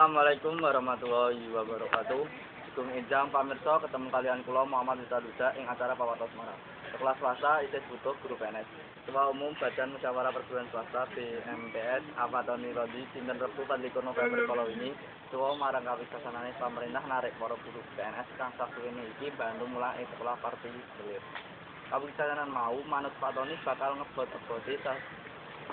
Assalamualaikum warahmatullahi wabarakatuh. Sugeng enjang pamirsa ketemu kalian kula Muhammad Duta ing acara Pawatos Semarang. Kelas swasta isih butuh guru PNS. Ketua Umum Badan Musyawarah Perguruan Swasta BMPS Afatoni Rodi dinten Rebo 24 November kala wingi tuwa marang kawisasanane pemerintah narik para guru PNS kang sasuwene iki bantu mulang ing sekolah Parti Belir. Kawisasanan mau manut Fatoni bakal ngebot-eboti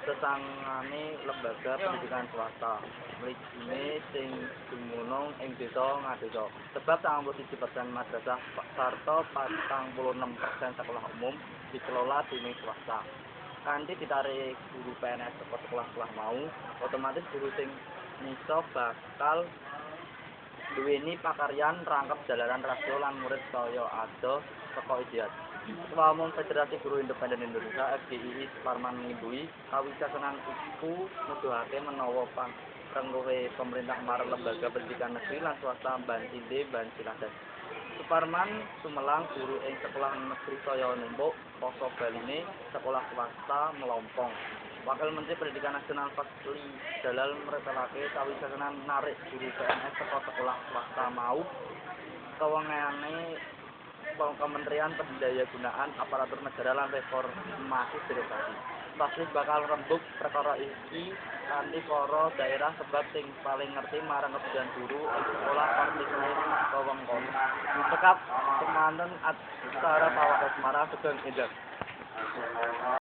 sesangane lembaga pendidikan swasta mligine sing dumunung ing desa ngadesa. Sebab 91% madrasah sarta 46% sekolah umum dikelola dening swasta. Kanthi ditarik guru PNS saka sekolah-sekolah mau, otomatis guru sing nisa bakal duweni pakaryan rangkep jalaran rasio lan murid saya adoh saka idiat. Ketua Umum Federasi Guru Independen Indonesia FGII Suparman ngimbuhi kawicakenan iku nuduhake menawa pangluwe pemerintah marang lembaga pendidikan negeri lan swasta banjinde banjiladas. Suparman sumelang guru ing sekolah negeri saya numpuk poso baline sekolah swasta melompong. Wakil Menteri Pendidikan Nasional Fadli Jalal mertelake kawicakenan narik guru PNS saka sekolah swasta mau kewengane Kementerian Pendayagunaan Aparatur Negara lan Reformasi Birokrasi. Fadli bakal rembug perkara iki kanthi para daerah sebab sing paling ngerti marang kebutuhan guru ing sekolah partikuler wewengkon. Sekap semanten acara Pawatos Semarang Sugeng Enjang.